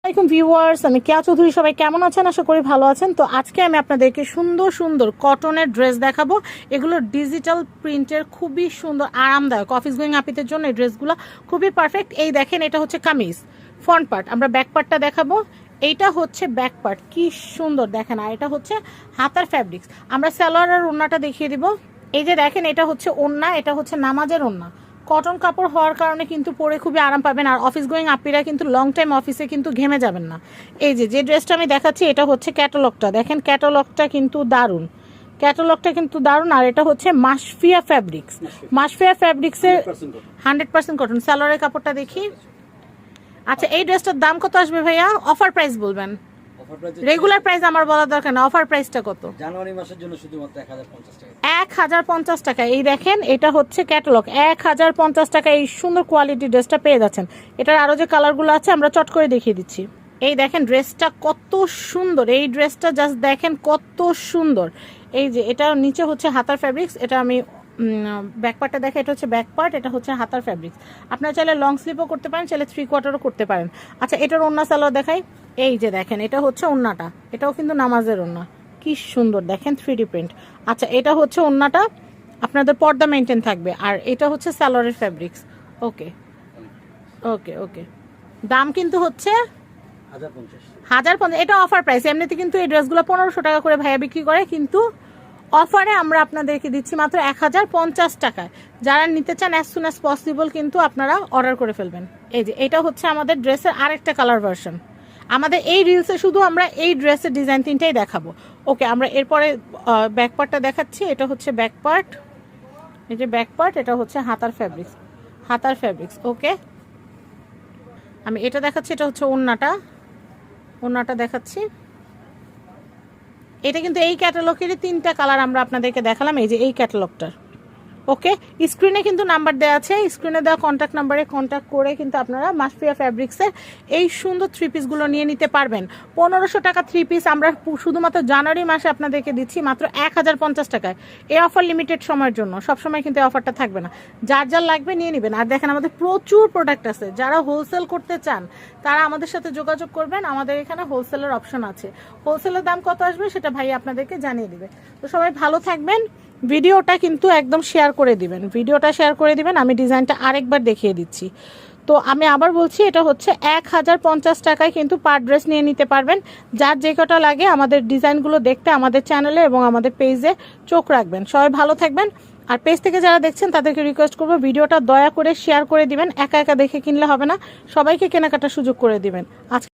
আসসালামাইকুম ভিউয়ার্স, আমি কেয়া চৌধুরী। সবাই কেমন আছেন? আশা করি ভালো আছেন। তো আজকে আমি আপনাদেরকে সুন্দর সুন্দর কটনের ড্রেস দেখাবো। এগুলো ডিজিটাল প্রিন্টের, খুবই সুন্দর আরামদায়ক। অফিস গোয়িং আপিদের জন্য এই ড্রেসগুলো খুবই পারফেক্ট। এই দেখেন, এটা হচ্ছে কামিজ ফ্রন্ট পার্ট। আমরা ব্যাক পার্টটা দেখাবো। এইটা হচ্ছে ব্যাক পার্ট, কি সুন্দর দেখেন। আর এটা হচ্ছে হাতার ফ্যাব্রিক্স। আমরা সালোয়ার আর ওড়নাটা দেখিয়ে দিব। এই যে দেখেন, এটা হচ্ছে ওড়না, এটা হচ্ছে নামাজের ওড়না। কটন কাপড় হওয়ার কারণে কিন্তু পরে খুবই আরাম পাবেন। আর অফিস গোয়িং আপিরা কিন্তু লং টাইম অফিসে কিন্তু ঘেমে যাবেন না। এই যে ড্রেসটা আমি দেখাচ্ছি, এটা হচ্ছে ক্যাটালগটা। দেখেন ক্যাটালগটা কিন্তু দারুণ, ক্যাটালগটা কিন্তু দারুণ। আর এটা হচ্ছে মাশফিয়া ফ্যাব্রিক্স, মাশফিয়া ফ্যাব্রিক্সের 100% কটন। সালোয়ারের কাপড়টা দেখি। আচ্ছা, এই ড্রেসটার দাম কত আসবে ভাইয়া? অফার প্রাইস বলবেন। রেগুলার প্রাইস আমার বলার দরকার না। অফার প্রাইসটা কত? জানুয়ারি মাসের জন্য শুধুমাত্র 1050 টাকা। 1050 টাকা। এই দেখেন, এটা হচ্ছে ক্যাটালগ। 1050 টাকা এই সুন্দর কোয়ালিটি ড্রেসটা পেয়ে যাচ্ছেন। এটার আরো যে কালারগুলো আছে আমরা চট করে দেখিয়ে দিচ্ছি। এই দেখেন ড্রেসটা কত সুন্দর। এই ড্রেসটা জাস্ট দেখেন কত সুন্দর। এই যে এটা নিচে হচ্ছে হাতার ফ্যাব্রিক্স। এটা আমি ব্যাক পার্টটা দেখে, এটা হচ্ছে ব্যাক পার্ট, এটা হচ্ছে হাতার ফ্যাব্রিক্স। আপনারা চাইলে লং স্লিপও করতে পারেন, চাইলে 3/4ও করতে পারেন। আচ্ছা, এটার ওড়না সালোয়ার দেখাই। এই যে দেখেন, এটা হচ্ছে ওড়নাটা, এটাও কিন্তু নামাজের ওড়না, কি সুন্দর দেখেন 3D প্রিন্ট। আচ্ছা, এটা হচ্ছে ওড়নাটা, আপনাদের পর্দা মেনটেন থাকবে। আর এটা হচ্ছে সালোয়ারের ফ্যাব্রিক্স। ওকে ওকে ওকে, দাম কিন্তু হচ্ছে 1050। এটা অফার প্রাইস। এমনিতে কিন্তু এই ড্রেসগুলো 1500 টাকা করে ভাইয়া বিক্রি করে, কিন্তু অফারে আমরা আপনাদেরকে দিচ্ছি মাত্র 1050 টাকায়। যারা নিতে চান অ্যাজ সুন অ্যাজ পসিবল কিন্তু আপনারা অর্ডার করে ফেলবেন। এই যে এটা হচ্ছে আমাদের ড্রেসের আরেকটা কালার ভার্সন। আমাদের এই রিলসে শুধু আমরা এই ড্রেসের ডিজাইন 3টাই দেখাবো। ওকে, আমরা এরপরে ব্যাক পার্টটা দেখাচ্ছি। এটা হচ্ছে ব্যাক পার্ট, এই যে ব্যাক পার্ট, এটা হচ্ছে হাতার ফ্যাব্রিক্স, হাতার ফ্যাব্রিক্স। ওকে, আমি এটা দেখাচ্ছি। এটা হচ্ছে ওড়নাটা, ওড়নাটা দেখাচ্ছি। এটা কিন্তু এই ক্যাটালগেরই 3টা কালার আমরা আপনাদেরকে দেখালাম। এই যে এই ক্যাটালগটার। ওকে, স্ক্রিনে কিন্তু নাম্বার দেওয়া আছে, স্ক্রিনে দেওয়া কন্ট্যাক্ট নাম্বারে কন্ট্যাক্ট করে কিন্তু আপনারা মাশফিয়া ফ্যাব্রিক্সের এই সুন্দর 3 পিসগুলো নিয়ে নিতে পারবেন। 1500 টাকা 3 পিস আমরা শুধুমাত্র জানুয়ারি মাসে আপনাদেরকে দিচ্ছি মাত্র 1050 টাকায়। এই অফার লিমিটেড সময়ের জন্য, সবসময় কিন্তু এই অফারটা থাকবে না। যার যার লাগবে নিয়ে নেবেন। আর দেখেন, আমাদের প্রচুর প্রোডাক্ট আছে। যারা হোলসেল করতে চান তারা আমাদের সাথে যোগাযোগ করবেন। আমাদের এখানে হোলসেলের অপশন আছে। হোলসেলের দাম কত আসবে সেটা ভাই আপনাদেরকে জানিয়ে দিবে। তো সবাই ভালো থাকবেন। ভিডিওটা কিন্তু একদম শেয়ার করে দিবেন, ভিডিওটা শেয়ার করে দিবেন। আমি ডিজাইনটা আরেকবার দেখিয়ে দিচ্ছি। তো আমি আবার বলছি, এটা হচ্ছে 1050 টাকায় কিন্তু পার ড্রেস নিয়ে নিতে পারবেন। যার যে কটা লাগে আমাদের ডিজাইনগুলো দেখতে আমাদের চ্যানেলে এবং আমাদের পেজে চোখ রাখবেন। সবাই ভালো থাকবেন। আর পেজ থেকে যারা দেখছেন তাদেরকে রিকোয়েস্ট করবো, ভিডিওটা দয়া করে শেয়ার করে দিবেন। একা একা দেখে কিনলে হবে না, সবাইকে কেনাকাটার সুযোগ করে দিবেন। আজকে